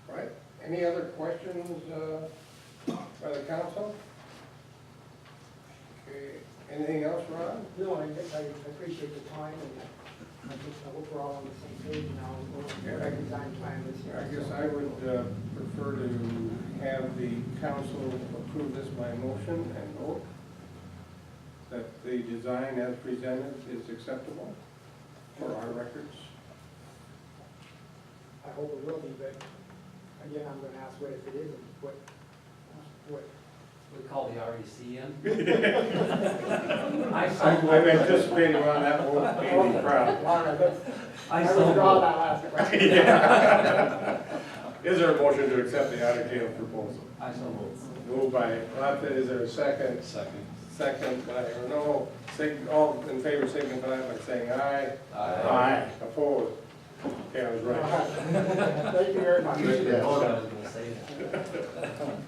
Right, any other questions, by the council? Okay, anything else, Ron? No, I appreciate the time, and I hope we're all on the same page now. We'll our design plan this year. I guess I would prefer to have the council approve this by motion and vote that the design as presented is acceptable for our records. I hope it will be, but again, I'm gonna ask what if it isn't, what? We call the REC in. I I'm so anticipating on that won't be any problem. Laura, let's, I I so withdraw moved. that last question. Is there a motion to accept the Otter Tail proposal? I so moved. Moved by Lata, is there a second? Second. Second by Renault. All in favor signify by saying aye. Aye. Opposed? Okay, I was right. Thank you very much. You should have known I was gonna say that.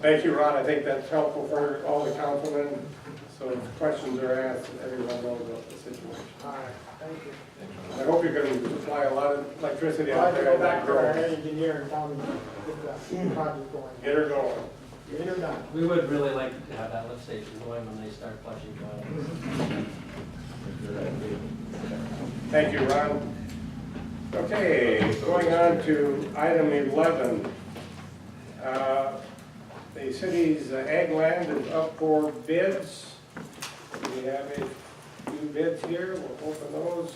Thank you, Ron. I think that's helpful for all the councilmen. So if questions are asked, everyone knows about the situation. All right, thank you. I hope you're going to supply a lot of electricity I'll out have to there. go back to our engineer and tell him to get the project going. Get her going. Get her done. We would really like to have that lift station going when they start flushing toilets. Thank you, Ron. Okay, going on to item 11. The city's ag land is up for bids. We have a few bids here. We'll open those.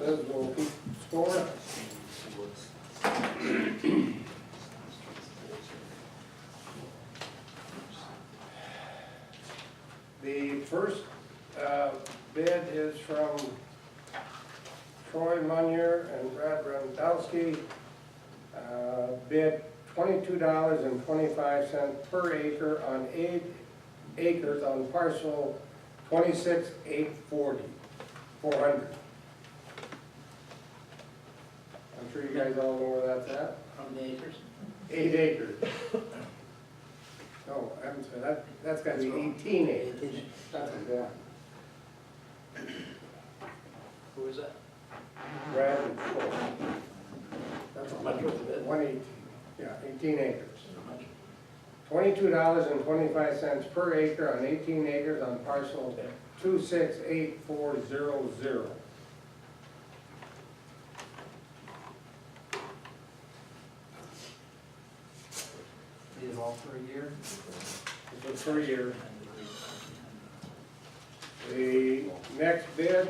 Liz will keep score. The first bid is from Troy Munier and Brad Randowski. Bid $22.25 per acre on 8 acres on parcel 26,840, 400. I'm sure you guys all know where that's at. How many acres? 8 acres. No, I'm sorry, that's gotta be 18 acres. That's a one. Who is that? Brad and Troy. That's how much was the bid? 118, yeah, 18 acres. How much? $22.25 per acre on 18 acres on parcel 268400. These all for a year. This is per year. The next bid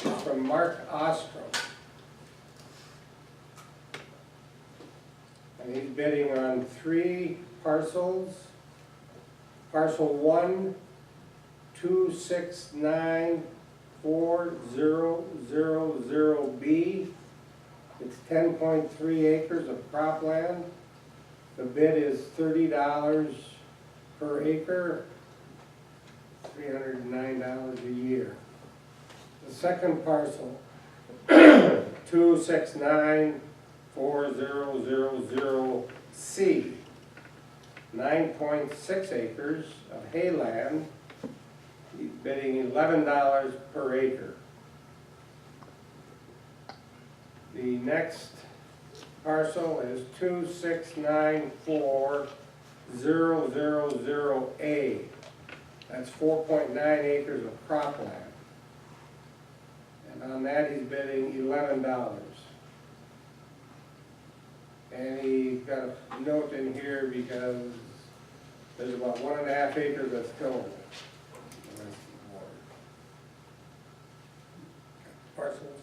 is from Mark Ostrom. And he's bidding on 3 parcels. Parcel 1, 2694000B. It's 10.3 acres of cropland. The bid is $30 per acre, $309 a year. The second parcel, 2694000C, 9.6 acres of hayland, he's bidding $11 per acre. The next parcel is 2694000A. That's 4.9 acres of cropland. And on that, he's bidding $11. And he got a note in here because there's about 1.5 acres that's killing it. The rest is water. Parcels.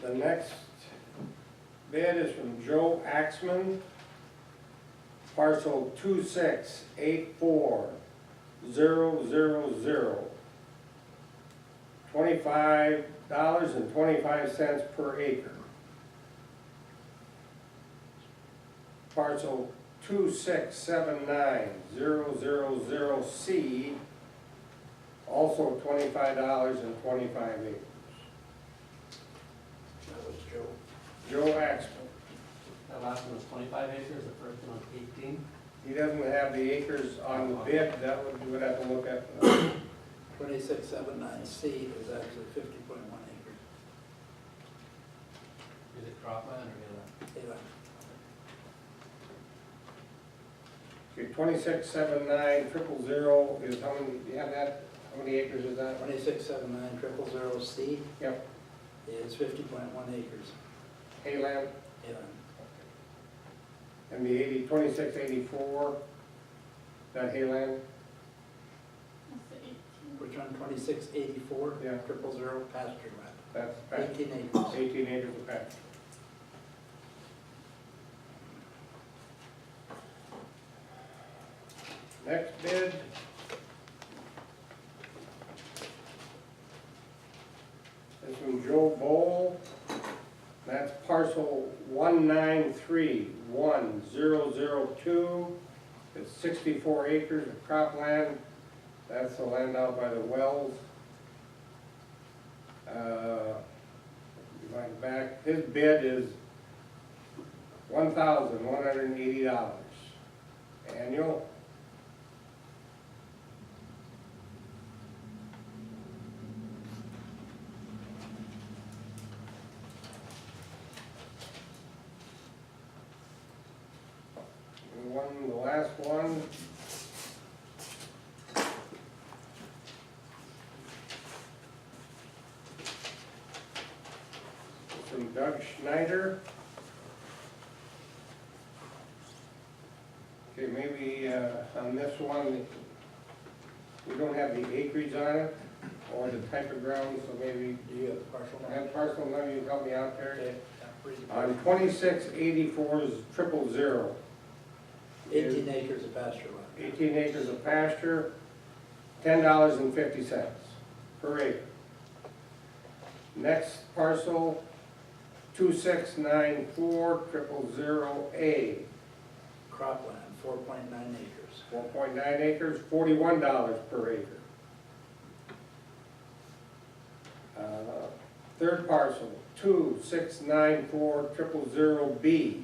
The next bid is from Joe Axman, parcel 2684000, $25.25 per acre. Parcel 2679000C, also $25.25 acres. That was Joe. Joe Axman. That last one was 25 acres, the first one was 18. He doesn't have the acres on the bid, that would, you would have to look at. 2679C is actually 50.1 acres. Is it cropland or inland? Avon. Okay, 2679 000 is how many, you have that, how many acres is that? 2679 000C Yep, is 50.1 acres. Hayland, Avon. and the 2684, that Hayland, Which one, 2684? Yeah. 000 pasture land. that's pasture. 18 acres. 18 acres of pasture. Next bid. This from Joe Bowl. That's parcel 1931002. It's 64 acres of cropland. That's the land out by the wells. Divide back, his bid is $1,180 annual. And the last one. From Doug Schneider. Okay, maybe on this one, we don't have the acreage on it, or the type of ground, so maybe, Do you have the parcel I number? have parcel number, you can help me out there. Okay, yeah, read the On parcel. 2684's 000, 18 acres of pasture land. 18 acres of pasture, $10.50 per acre. Next parcel, 2694000A, Cropland, 4.9 acres. 4.9 acres, $41 per acre. Third parcel, 2694000B,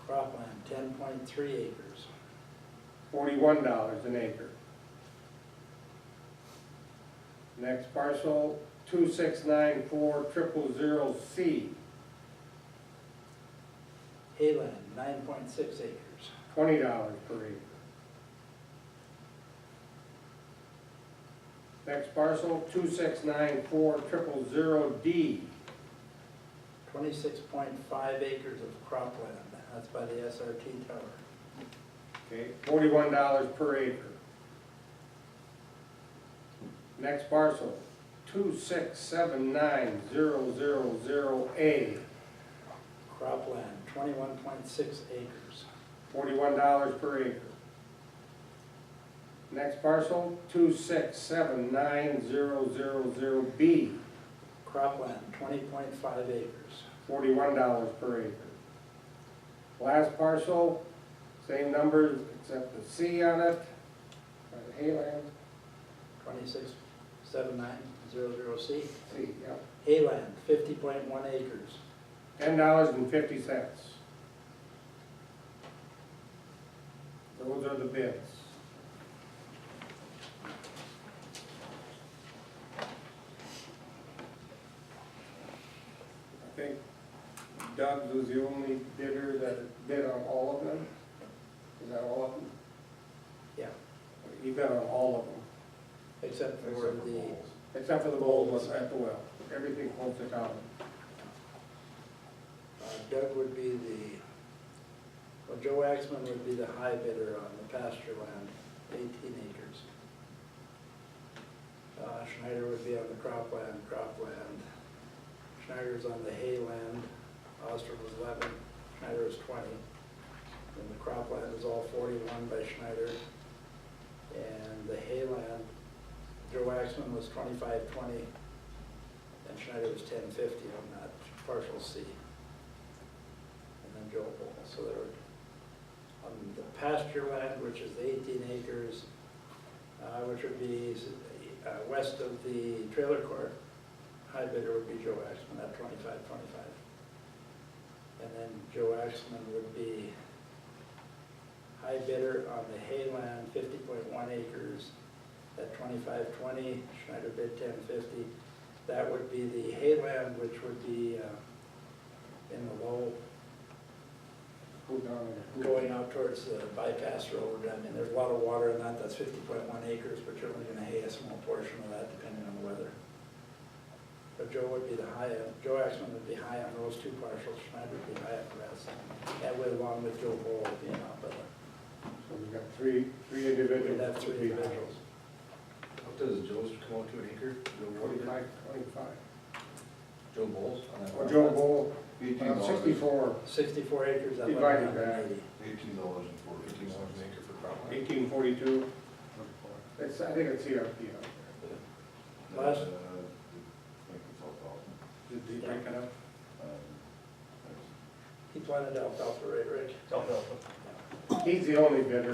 Cropland, 10.3 acres. $41 an acre. Next parcel, 2694000C, Hayland, 9.6 acres. $20 per acre. Next parcel, 2694000D, 26.5 acres of cropland. That's by the SRT tower. okay, $41 per acre. Next parcel, 2679000A, Cropland, 21.6 acres. $41 per acre. Next parcel, 2679000B, Cropland, 20.5 acres. $41 per acre. Last parcel, same numbers except the C on it, by the Hayland, 267900C. C, yep, Hayland, 50.1 acres. $10.50. Those are the bids. I think Doug's was the only bidder that bid on all of them. Is that all of them? Yeah, He bid on all of them, except for the, except for the bowls at the well. Everything close to town. Doug would be the, well, Joe Axman would be the high bidder on the pasture land, 18 acres. Schneider would be on the cropland. Schneider's on the hayland. Oster was 11, Schneider was 20. And the cropland is all 41 by Schneider. And the hayland, Joe Axman was 25-20, and Schneider was 10-50 on that partial C. And then Joe Bull. So there were, on the pasture land, which is the 18 acres, which would be west of the trailer court, high bidder would be Joe Axman at 25-25. And then Joe Axman would be high bidder on the Hayland, 50.1 acres at $25.20. Schneider bid $10.50. That would be the Hayland, which would be in the low, Go down there. going out towards the bypass road. I mean, there's a lot of water in that. That's 50.1 acres, but you're only gonna hay a small portion of that depending on the weather. But Joe would be the high, Joe Axman would be high on those two parcels. Schneider would be high on the rest. That way, along with Joe Bull being up at So we've got three individuals. we'd have three individuals. What does Joe's come out to an acre? Joe Bull? 25. Joe Bowles on that? Or Joe Bull, $18. 64, 64 acres, at Divided back. $11.80. $18 an acre for cropland. 1842. It's, I think it's CRP out there. Last- I think it's all thousand. Did they break it up? He planted alfalfa, right, Rick? He's the only bidder,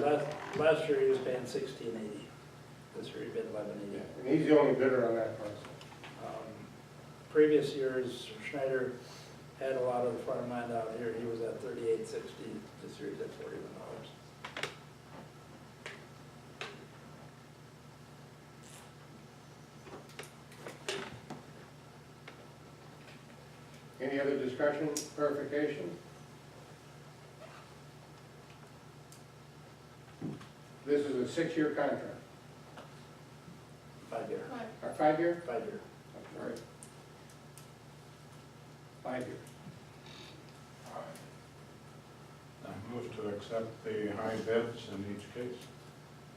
Last year he was paying $16.80. This year he bid $11.80. and he's the only bidder on that parcel. Previous years, Schneider had a lot of the farmland out here. He was at $38.60. This year he's at $41. Any other discussion, clarification? This is a 6-year contract, 5 year. or 5-year? 5 year. I'm sorry. 5 years. I move to accept the high bids in each case.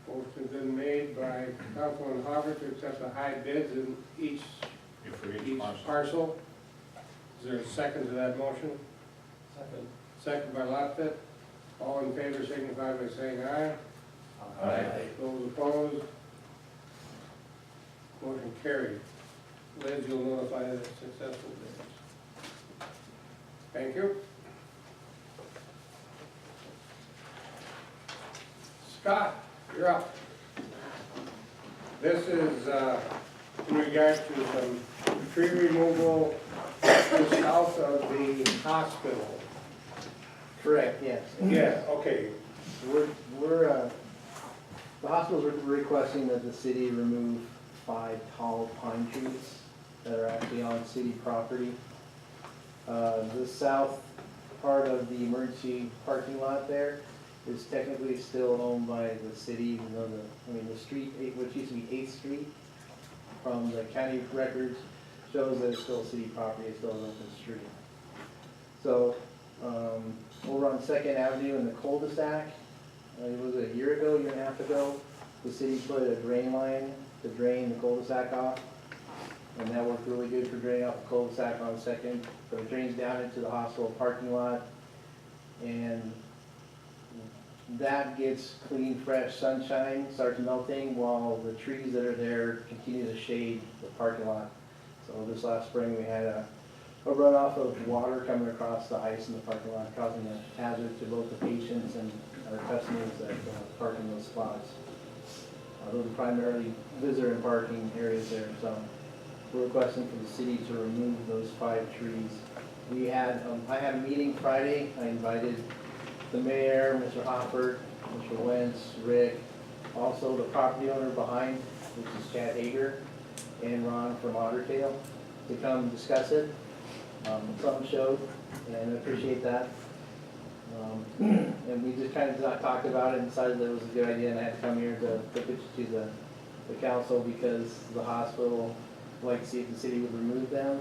Motion's been made by Councilman Hopper to accept the high bids in each For each each parcel. parcel. Is there a second to that motion? Second. Second by Lotfit. All in favor signify by saying aye. Those opposed? Motion carried. Liz, you'll notify the successful bids. Thank you. Scott, you're up. This is in regards to some tree removal just south of the hospital. Correct, yes. Yeah, okay. The hospital's requesting that the city remove 5 tall pine trees that are actually on city property. The south part of the emergency parking lot there is technically still owned by the city, even though the street, which used to be 8th Street, from the county records, shows that it's still city property, it's still an open street. So, over on 2nd Avenue in the cul-de-sac, it was a year and a half ago, the city put a drain line to drain the cul-de-sac off. And that worked really good for draining off the cul-de-sac on 2nd. So it drains down into the hospital parking lot. And that gets clean, fresh sunshine, starts melting, while the trees that are there continue to shade the parking lot. So this last spring, we had a runoff of water coming across the ice in the parking lot, causing a hazard to both the patients and our customers that park in those spots. Those are primarily visitor and parking areas there, so we're requesting for the city to remove those 5 trees. We had, I had a meeting Friday. I invited the mayor, Mr. Hopper, Mr. Wentz, Rick, also the property owner behind, which is Chad Hager, and Ron from Otter Tail, to come discuss it. Some showed, and I appreciate that. And we just kind of talked about it and decided that it was a good idea, and I had to come here to pitch it to the council because the hospital would like to see if the city would remove them.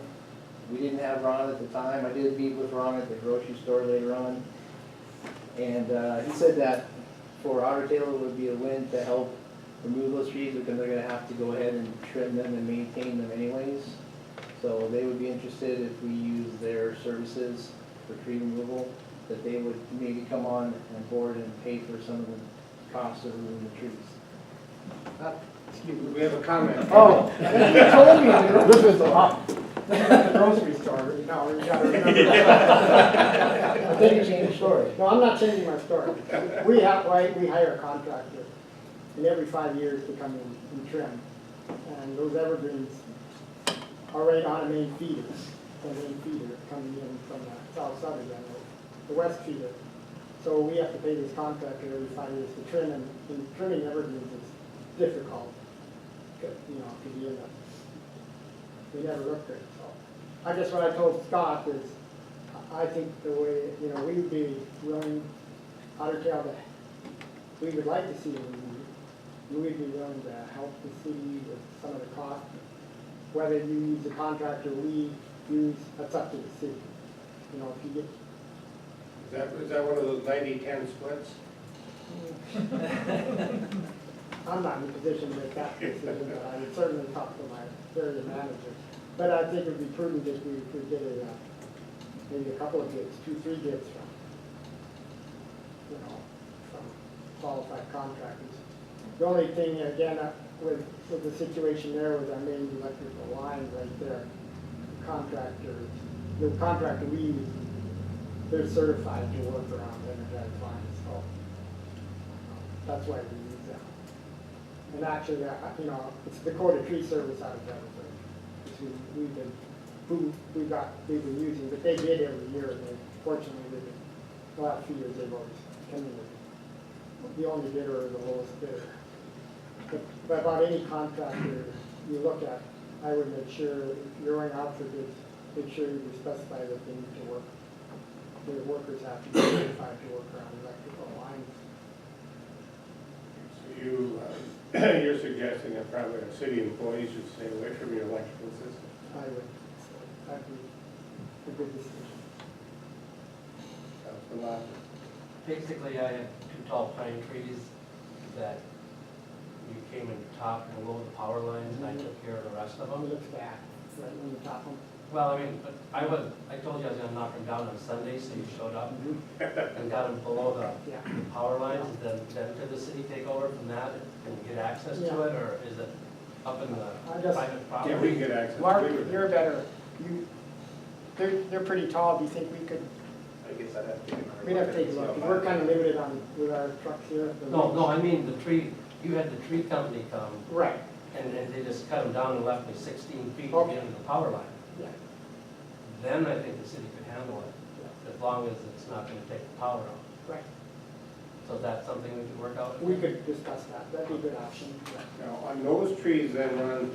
We didn't have Ron at the time. I did meet with Ron at the grocery store later on. And he said that for Otter Tail it would be a win to help remove those trees because they're gonna have to go ahead and trim them and maintain them anyways. So they would be interested if we use their services for tree removal, that they would maybe come on board and pay for some of the costs of removing the trees. Excuse me. We have a comment. Oh, you told me This is the grocery store, no, you gotta remember. I think you changed the story. No, I'm not changing my story. We hire a contractor, and every 5 years to come in and trim. And those evergreens are right on a main feeder, the main feeder coming in from the south side of the the west feeder. So we have to pay this contractor every 5 years to trim, and trimming evergreens is difficult. You know, because you end up, we never looked at it, so. I guess what I told Scott is, I think the way, you know, we'd be willing, Otter Tail, we would like to see it removed. We'd be willing to help the city with some of the cost. Whether you use the contractor we use, that's up to the city. You know, if you get, Is that one of those 90-10 splits? I'm not in a position to make that decision, but I would certainly talk to my area manager. But I think it would be prudent if we could get maybe a couple of bids, 2, 3 bids from, you know, from qualified contractors. The only thing, again, with the situation there was our main electrical line right there. The contractor we use, they're certified to work around energized lines, so that's why we use them. And actually, you know, it's Dakota Tree Service out of Denver, which we've been using, but they bid every year, and fortunately, the last few years, they've always come in with the only bidder or the lowest bidder. But about any contractor you look at, I would make sure, if you're going out for bids, make sure you specify that they need to work. Their workers have to be certified to work around electrical lines. So you're suggesting that probably our city employees should stay away from your electrical system? I would, so that'd be a good decision. That's a lot. Basically, I had 2 tall pine trees that you came and topped below the power lines, and I took care of the rest of It them. looks bad, right when you top them. Well, I mean, but I told you I was gonna knock them down on Sunday, so you showed up and got them below the Yeah. power lines. Then did the city take over from that and get access to Yeah. it, or is it up in the I just- private Yeah, property? we can get access. Mark, We would- you're better. They're pretty tall. Do you think we could, I guess I'd have to take another. we'd have to take a look look. and see how We're far- kind of limited with our trucks here. No, I mean the tree, you had the tree company come, Right, and they just cut them down and left me 16 feet to Okay. get into the power line. yeah. Then I think the city could handle it, as long as it's not gonna take the power out. Right. So is that something we could work out? We could discuss that. That'd be a good option. Now, on those trees then, Ron,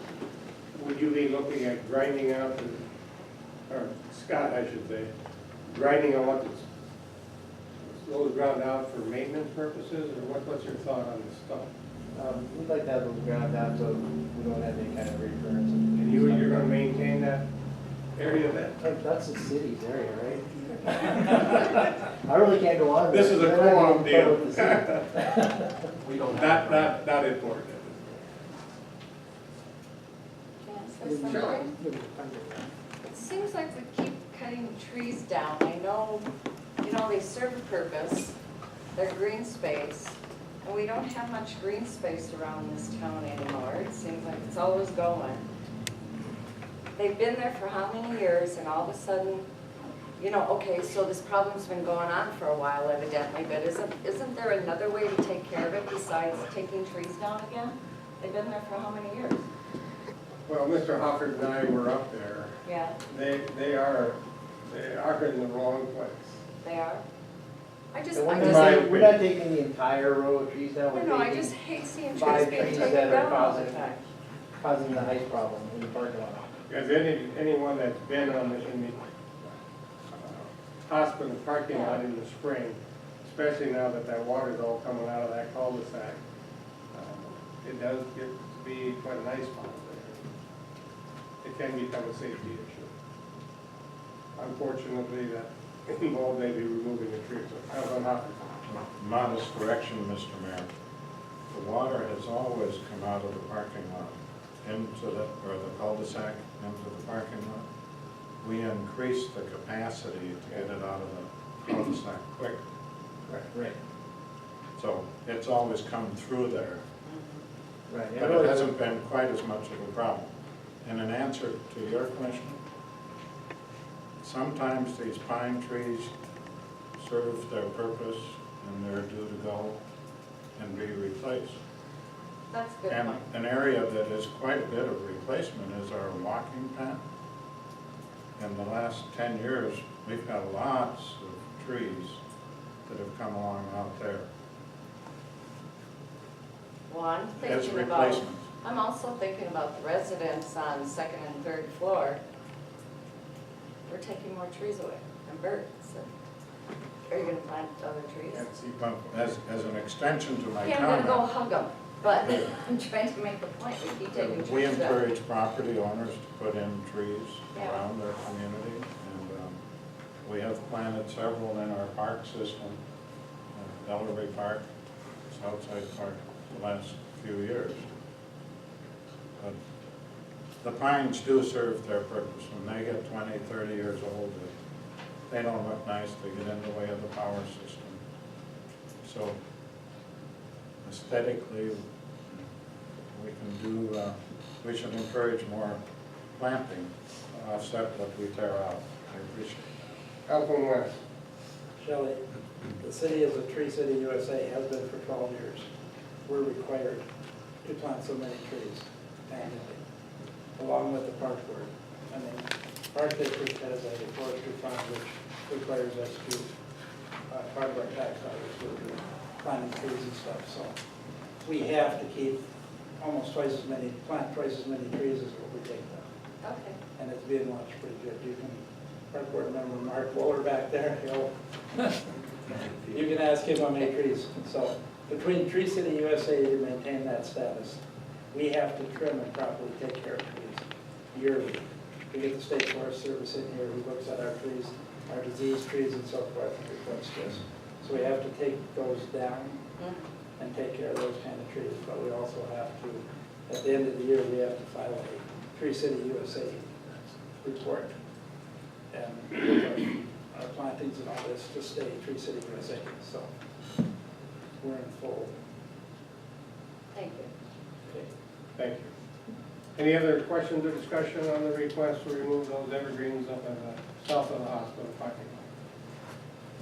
would you be looking at grinding out, or Scott, I should say, grinding out those ground out for maintenance purposes, or what's your thought on this stuff? We'd like to have those ground out so we don't have any kind of recurrence. And you're gonna maintain that area then? That's the city's area, right? I really can't go on. This is a Then I get in co-op trouble deal. with the city. We don't have. Not important. Can I say something? It seems like we keep cutting trees down. I know, you know, they serve a purpose. They're green space. And we don't have much green space around this town anymore. It seems like it's always going. They've been there for how many years, and all of a sudden, you know, okay, so this problem's been going on for a while evidently, but isn't there another way to take care of it besides taking trees down again? They've been there for how many years? Well, Mr. Hofford and I were up there. Yeah, They are in the wrong place. they are. I just, And I we're just, not- we're not taking the entire row of trees down, I we're know, I taking, just hate seeing trees 5 being trees taken that are down all the causing- time. causing the ice problem in the parking lot. Because anyone that's been in the hospital parking lot in the spring, especially now that water's all coming out of that cul-de-sac, it does get to be quite a nice spot there. It can become a safety issue. Unfortunately, that involved maybe removing a tree, so I don't know. Modest correction, Mr. Mayor. The water has always come out of the parking lot into the cul-de-sac, into the parking lot. We increased the capacity to get it out of the cul-de-sac quick. Right. So it's always come through there, Right. but it hasn't been quite as much of a problem. And in answer to your question, sometimes these pine trees serve their purpose and they're due to go and be replaced. That's a good And point. an area that is quite a bit of replacement is our walking path. In the last 10 years, we've got lots of trees that have come along out there Well, I'm as thinking about, replacements. I'm also thinking about the residents on second and third floor. We're taking more trees away and birds. Are you gonna plant other trees? But as an extension to my Okay, I'm gonna go comment, hug them, but I'm trying to make the point, we keep taking trees we down. encourage property owners to put in trees Yeah. around their community. And we have planted several in our park system, Ellery Park, Southside Park, the last few years. But the pines do serve their purpose. When they get 20, 30 years old, they don't look nice, they get in the way of the power system. So aesthetically, we can do, we should encourage more planting to offset what we tear out. I appreciate it. Councilman West. Shelley, the city as a Tree City USA has been for 12 years. We're required to plant so many trees annually, along with the park board. I mean, Park District has a forestry fund which requires us to, part of our tax dollars, to do planting trees and stuff, so we have to keep almost twice as many, plant twice as many trees as what we take down. Okay. And it's being watched pretty good. You can, Park Board member Mark Wohler back there, you can ask him how many trees. So between Tree City USA to maintain that status, we have to trim and properly take care of trees yearly. We get the State Forest Service in here who looks at our trees, our diseased trees and so forth, and reports to us. So we have to take those down and take care of those kind of trees, but we also have to, at the end of the year, we have to file a Tree City USA report. And our plantings and all this to stay Tree City USA, so we're in full. Thank you. Okay. Thank you. Any other questions or discussion on the request to remove those evergreens up in the south of the hospital parking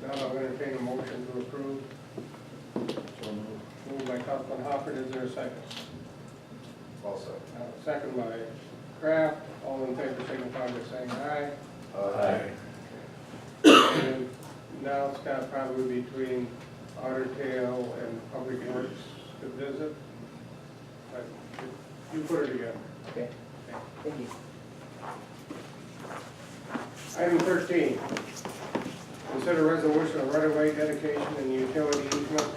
lot? Now I'll entertain a motion to approve. So moved. Moved by Councilman Hopper, is there a second? Also. Second by Kraft, all in favor signify by saying aye. Aye. And now it's got to probably between Otter Tail and Public Works to visit. But you put it together. Okay, thank you. Item 13, consider resolution of right-of-way dedication and utility easement.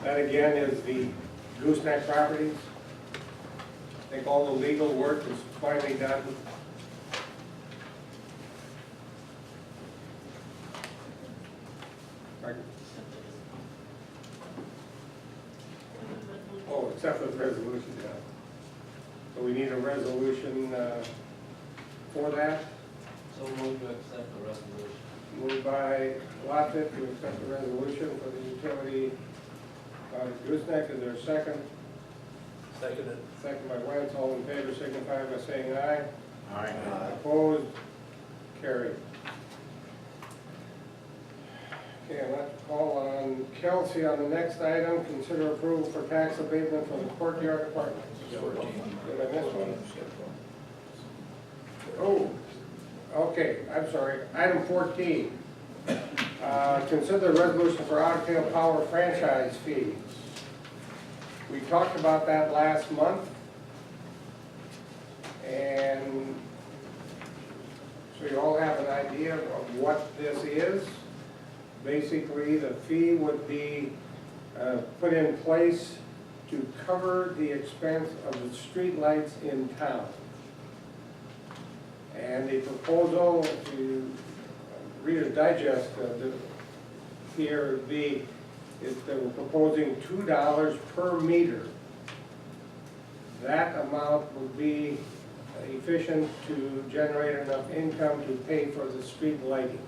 That again is the gooseneck properties. I think all the legal work is finally done. Oh, except for the resolution, yeah. So we need a resolution for that. So move to accept the resolution. Moved by Watkett to accept the resolution for the utility gooseneck. Is there a second? Seconded. Second by Wentz. All in favor signify by saying aye. Aye. Opposed? Carried. Okay, let's call on Kelsey on the next item. Consider approval for tax abatement for the courtyard apartments. Did I miss one? Oh, okay, I'm sorry. Item 14. Consider the resolution for Otter Tail Power franchise fees. We talked about that last month. And so you all have an idea of what this is. Basically, the fee would be put in place to cover the expense of the streetlights in town. And the proposal, if you read a digest of the here, is that we're proposing $2 per meter. That amount will be efficient to generate enough income to pay for the street lighting.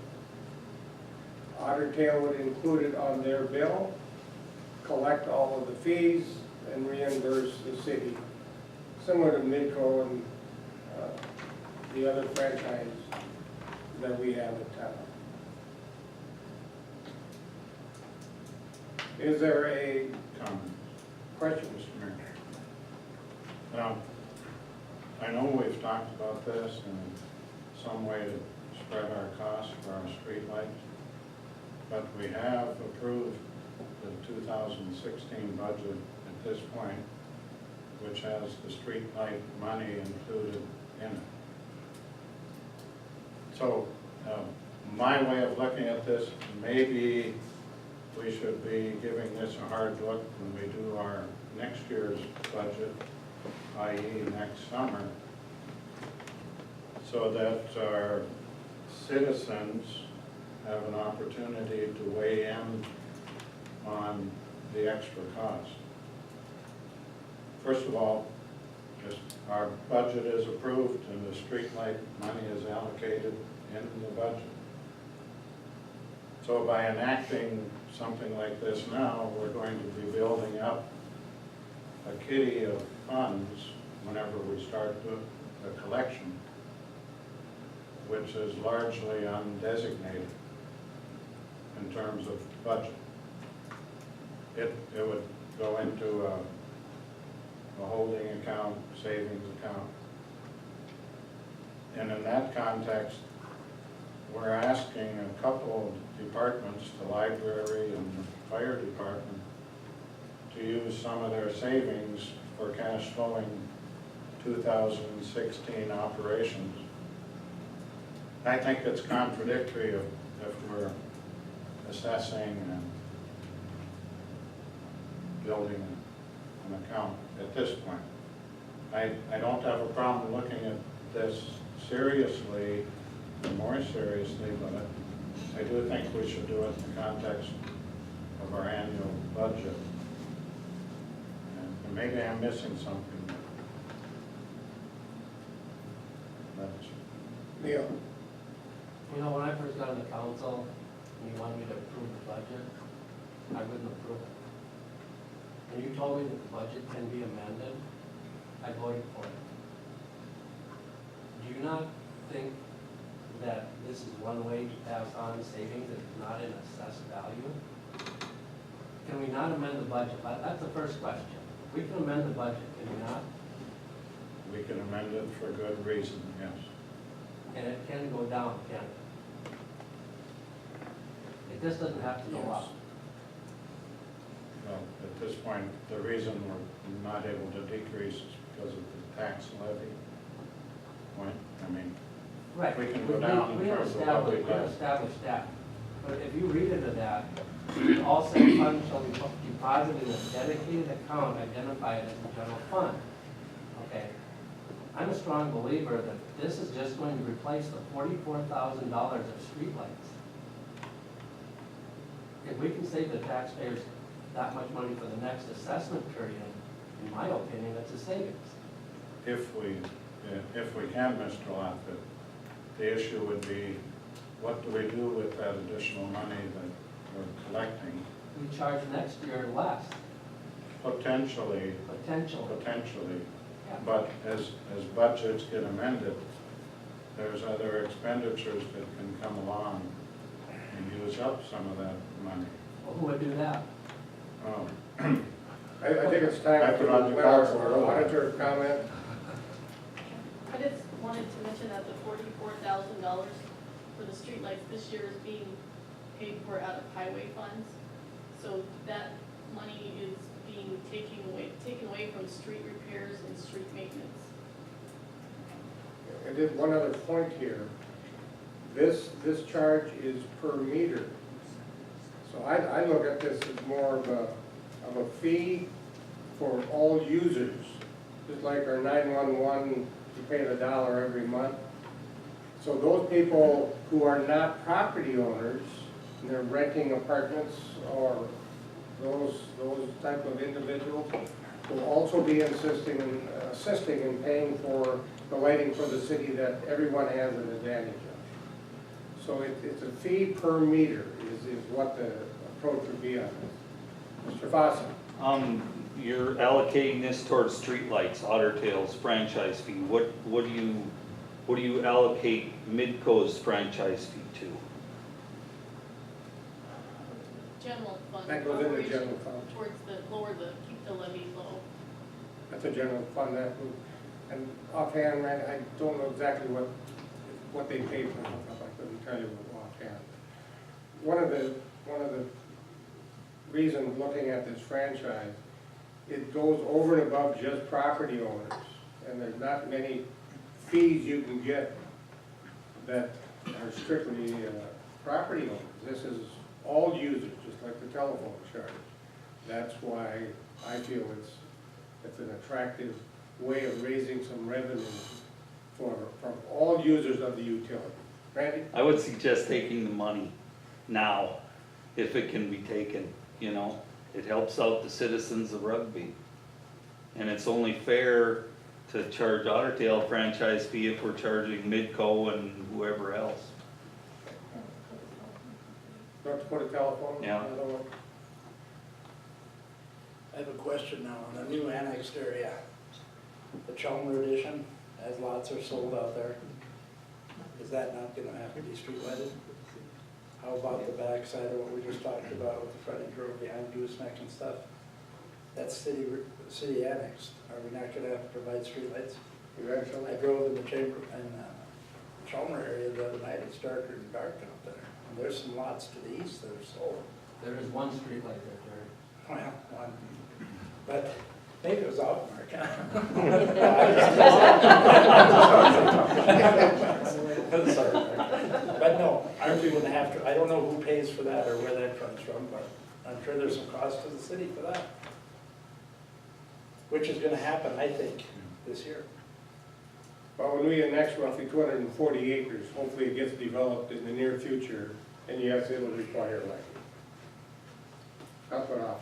Otter Tail would include it on their bill, collect all of the fees, and reimburse the city, similar to Midco and the other franchise that we have in town. Is there a Comment. question? Mr. Mayor. Now, I know we've talked about this and some way to spread our costs for our streetlights. but we have approved the 2016 budget at this point, which has the street light money included in it. So, my way of looking at this, maybe we should be giving this a hard look when we do our next year's budget, i.e. next summer, so that our citizens have an opportunity to weigh in on the extra cost. First of all, just our budget is approved and the streetlight money is allocated in the budget. So by enacting something like this now, we're going to be building up a kitty of funds whenever we start the collection, which is largely undesignated in terms of budget. It would go into a holding account, savings account. And in that context, we're asking a couple of departments, the library and the fire department, to use some of their savings for cash flowing 2016 operations. I think it's contradictory if we're assessing and building an account at this point. I don't have a problem looking at this seriously, and more seriously, but I do think we should do it in the context of our annual budget. And maybe I'm missing something. That's, Neil? You know, when I first got on the council, and you wanted me to approve the budget, I wouldn't approve it. And you told me that the budget can be amended, I voted for it. Do you not think that this is one way to pass on savings that is not in assessed value? Can we not amend the budget? That's the first question. We can amend the budget, can we not? we can amend it for good reason, yes. And it can go down, can it? It just doesn't have to go Yes. up. Well, at this point, the reason we're not able to decrease is because of the tax levy point. I mean, Right. We can go down in We terms of what we we do. established that. But if you read into that, all said funds shall be deposited in a dedicated account identified as a general fund. Okay. I'm a strong believer that this is just going to replace the $44,000 of streetlights. If we can save the taxpayers that much money for the next assessment period, in my opinion, it's a savings. if we can, Mr. Lockett, the issue would be, what do we do with that additional money that we're collecting? We charge next year less, Potentially, potentially. Yeah. but as budgets get amended, there's other expenditures that can come along and use up some of that money. Well, who would do that? Oh, I think it's time After to on the let our council. auditor comment. I just wanted to mention that the $44,000 for the streetlights this year is being paid for out of highway funds. So that money is being taken away from street repairs and street maintenance. I did one other point here. This charge is per meter. So I look at this as more of a fee for all users. Just like our 911, you pay $1 every month. So those people who are not property owners, and they're renting apartments or those type of individuals, will also be assisting in paying for the lighting for the city that everyone has an advantage of. So it's a fee per meter is what the approach would be on this. Mr. Fossett? You're allocating this towards streetlights, Otter Tail's franchise fee. What do you allocate Midco's franchise fee to? General fund. That goes in the operation general fund. Towards keep the levy low. That's a general fund that would, and offhand, I don't know exactly what they pay for hookup, I couldn't tell you offhand. One of the one of the reasons looking at this franchise, it goes over and above just property owners. And there's not many fees you can get that are strictly property owners. This is all users, just like the telephone charge. That's why I feel it's an attractive way of raising some revenue from all users of the utility. Randy? I would suggest taking the money now, if it can be taken, you know? It helps out the citizens of Rugby. And it's only fair to charge Otter Tail franchise fee if we're charging Midco and whoever else. North Dakota Telephone? Yeah. Another one? I have a question now on the new annexed area. The Chalmer edition, as lots are sold out there, is that not gonna have to be street lighted? How about the backside of what we just talked about with the frontage road behind Gooseneck and stuff? That's city annexed. Are we not gonna have to provide streetlights? Eventually? I drove in the chamber in Chalmer area the other night. It's darker and dark out there. And there's some lots to the east that are sold. There is one street light there, Jerry. Well, one, but maybe it was out, Mark. Sorry, Mark. But no, aren't we gonna have to, I don't know who pays for that or where that comes from, but I'm sure there's some cost to the city for that. Which is gonna happen, I think, this year. Well, when we annex roughly 240 acres, hopefully it gets developed in the near future, and yes, it'll require lighting. That's what I'll.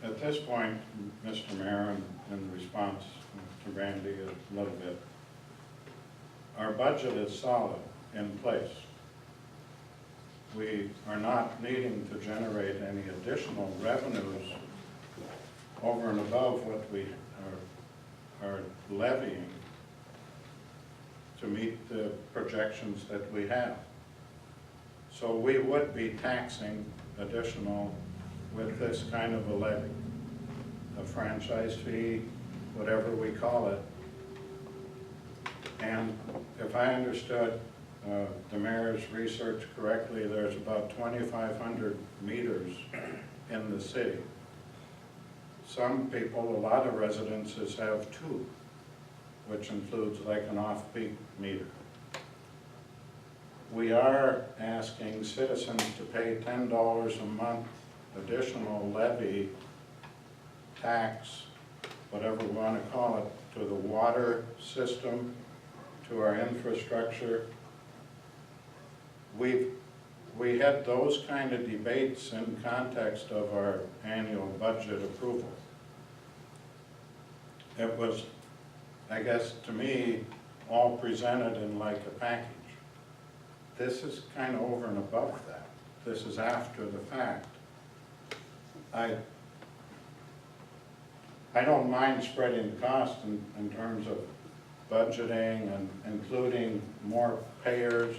At this point, Mr. Mayor, in response to Randy a little bit, our budget is solid, in place. We are not needing to generate any additional revenues over and above what we are levying to meet the projections that we have. So we would be taxing additional with this kind of a levy, a franchise fee, whatever we call it. And if I understood the mayor's research correctly, there's about 2,500 meters in the city. Some people, a lot of residences have two, which includes like an off-peak meter. We are asking citizens to pay $10 a month additional levy, tax, whatever we want to call it, to the water system, to our infrastructure. We had those kind of debates in context of our annual budget approval. It was, I guess, to me, all presented in like a package. This is kind of over and above that. This is after the fact. I don't mind spreading the cost in terms of budgeting and including more payers